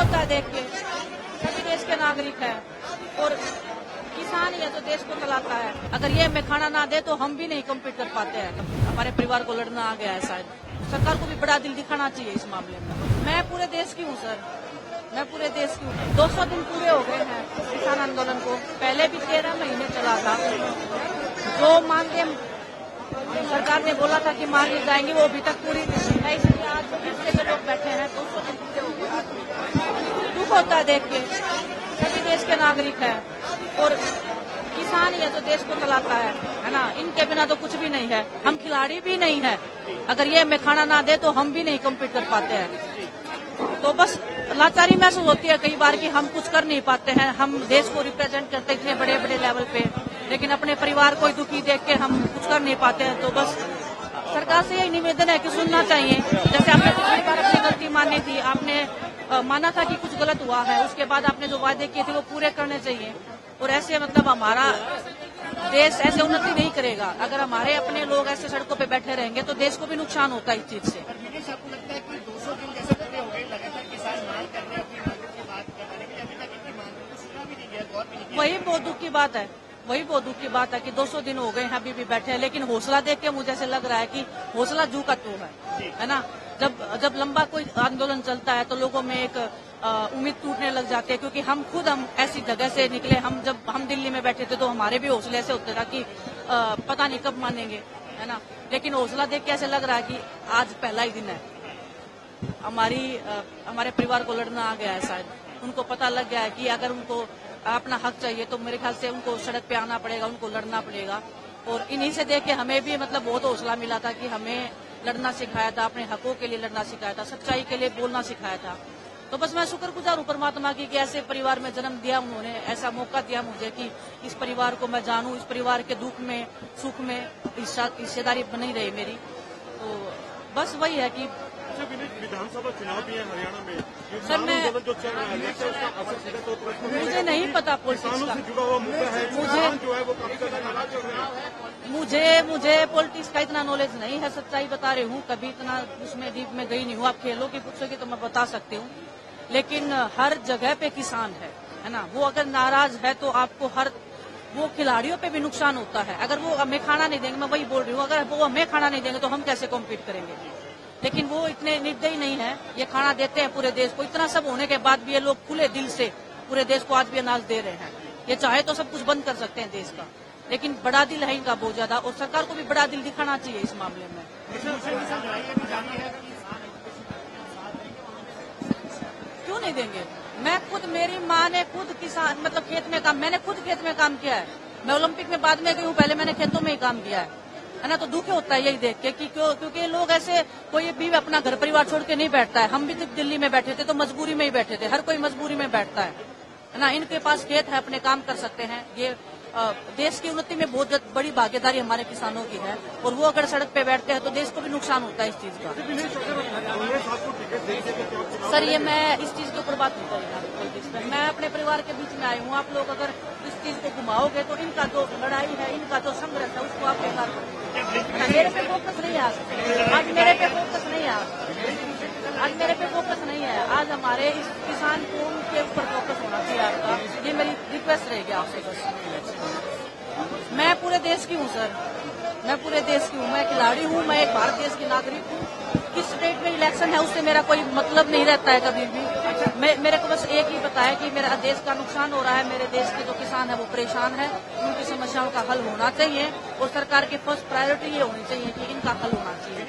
होता है देख के, सभी देश के नागरिक हैं और किसान ही है जो देश को चलाता है। अगर ये हमें खाना ना दे तो हम भी नहीं कम्पीट कर पाते हैं। हमारे परिवार को लड़ना आ गया है शायद। सरकार को भी बड़ा दिल दिखाना चाहिए इस मामले में। मैं पूरे देश की हूँ सर, मैं पूरे देश की हूँ। 200 दिन पूरे हो गए हैं किसान आंदोलन को। पहले भी 13 महीने चला था। जो मांगे सरकार ने बोला था कि मांगे जाएंगे, वो अभी तक पूरी नहीं है। इसलिए आज जो हिस्से में लोग बैठे हैं 200 दिन पूरे हो गए। दुख होता है देख के, सभी देश के नागरिक हैं और किसान ही है जो देश को चलाता है ना। इनके बिना तो कुछ भी नहीं है। हम खिलाड़ी भी नहीं है। अगर ये हमें खाना ना दे तो हम भी नहीं कम्पीट कर पाते हैं। तो बस लाचारी महसूस होती है कई बार कि हम कुछ कर नहीं पाते हैं। हम देश को रिप्रेजेंट करते इतने बड़े बड़े लेवल पे, लेकिन अपने परिवार को दुखी देख के हम कुछ कर नहीं पाते हैं। तो बस सरकार से यही निवेदन है कि सुनना चाहिए। जैसे आपने पिछली बार अपनी गलती मानी थी, आपने माना था कि कुछ गलत हुआ है, उसके बाद आपने जो वादे किए थे वो पूरे करने चाहिए। और ऐसे मतलब हमारा देश ऐसे उन्नति नहीं करेगा। अगर हमारे अपने लोग ऐसे सड़कों पे बैठे रहेंगे तो देश को भी नुकसान होता है इस चीज से। आपको लगता है कि 200 दिन जैसे पूरे हो गए, लगातार किसान मांग कर रहे हैं अपनी मांगों की बात करने के लिए, अभी तक इनकी मांगों को सुना भी नहीं गया, गौर भी नहीं किया। वही बहुत दुख की बात है, वही बहुत दुख की बात है कि 200 दिन हो गए हैं अभी भी बैठे हैं। लेकिन हौसला देख के मुझे ऐसे लग रहा है कि हौसला जू का तू है ना। जब लंबा कोई आंदोलन चलता है तो लोगों में एक उम्मीद टूटने लग जाती है। क्योंकि हम ऐसी जगह से निकले। जब हम दिल्ली में बैठे थे तो हमारे भी हौसले ऐसे होते था कि पता नहीं कब मानेंगे, है ना। लेकिन हौसला देख के ऐसे लग रहा है कि आज पहला ही दिन है। हमारे परिवार को लड़ना आ गया है शायद। उनको पता लग गया है कि अगर उनको अपना हक चाहिए तो मेरे ख्याल से उनको सड़क पे आना पड़ेगा, उनको लड़ना पड़ेगा। और इन्हीं से देख के हमें भी मतलब बहुत हौसला मिला था कि हमें लड़ना सिखाया था, अपने हकों के लिए लड़ना सिखाया था, सच्चाई के लिए बोलना सिखाया था। तो बस मैं शुक्रगुजार हूँ परमात्मा की कि ऐसे परिवार में जन्म दिया उन्होंने, ऐसा मौका दिया मुझे कि इस परिवार को मैं जानूं, इस परिवार के दुख में सुख में हिस्सेदारी बनी रही मेरी। तो बस वही है कि विधानसभा चुनाव भी है हरियाणा में। सर मैं जो चल रहा है उसका असर सीधा तौर पर मुझे नहीं पता पॉलिटिक्स किसानों का। से जुड़ा हुआ मुद्दा है। किसान जो है वो काफी ज्यादा नाराज हो रहे हैं। मुझे पॉलिटिक्स का इतना नॉलेज नहीं है, सच्चाई बता रही हूँ। कभी इतना उसमें डीप में गई नहीं हूँ। आप खेलों की पूछोगे तो मैं बता सकती हूँ। लेकिन हर जगह पे किसान है ना। वो अगर नाराज है तो आपको वो खिलाड़ियों पे भी नुकसान होता है। अगर वो हमें खाना नहीं देंगे, मैं वही बोल रही हूँ, अगर वो हमें खाना नहीं देंगे तो हम कैसे कॉम्पीट करेंगे। लेकिन वो इतने निर्दयी नहीं है। ये खाना देते हैं पूरे देश को। इतना सब होने के बाद भी ये लोग खुले दिल से पूरे देश को आज भी अनाज दे रहे हैं। ये चाहे तो सब कुछ बंद कर सकते हैं देश का, लेकिन बड़ा दिल है इनका बहुत ज्यादा। और सरकार को भी बड़ा दिल दिखाना चाहिए इस मामले में। क्यों नहीं देंगे? मैं खुद, मेरी माँ ने खुद किसान मतलब खेत में काम, मैंने खुद खेत में काम किया है। मैं ओलंपिक में बाद में गई हूँ, पहले मैंने खेतों में ही काम किया है ना। तो दुख होता है यही देख के कि क्योंकि लोग ऐसे, कोई भी अपना घर परिवार छोड़ के नहीं बैठता है। हम भी जब दिल्ली में बैठे थे तो मजबूरी में ही बैठे थे। हर कोई मजबूरी में बैठता है ना। इनके पास खेत है, अपने काम कर सकते हैं। ये देश की उन्नति में बहुत बड़ी भागीदारी हमारे किसानों की है। और वो अगर सड़क पे बैठते हैं तो देश को भी नुकसान होता है इस चीज का। सर ये मैं इस चीज के ऊपर बात नहीं करूँगा। मैं अपने परिवार के बीच में आई हूँ। आप लोग अगर इस चीज को घुमाओगे तो इनका जो लड़ाई है, इनका जो संघर्ष है, उसको आप बेकार करोगे। मेरे पे फोकस नहीं है आज मेरे पे फोकस नहीं है आज मेरे पे फोकस नहीं है। आज हमारे इस किसान को के ऊपर फोकस होना चाहिए आपका। ये मेरी रिक्वेस्ट रहेगी आपसे बस। मैं पूरे देश की हूँ सर, मैं पूरे देश की हूँ। मैं खिलाड़ी हूँ, मैं एक भारत देश की नागरिक हूँ। किस स्टेट में इलेक्शन है उससे मेरा कोई मतलब नहीं रहता है कभी भी। मेरे को बस एक ही पता है कि मेरा देश का नुकसान हो रहा है। मेरे देश के जो किसान है वो परेशान है। उनकी समस्याओं का हल होना चाहिए और सरकार की फर्स्ट प्रायोरिटी ये होनी चाहिए कि इनका हल होना चाहिए।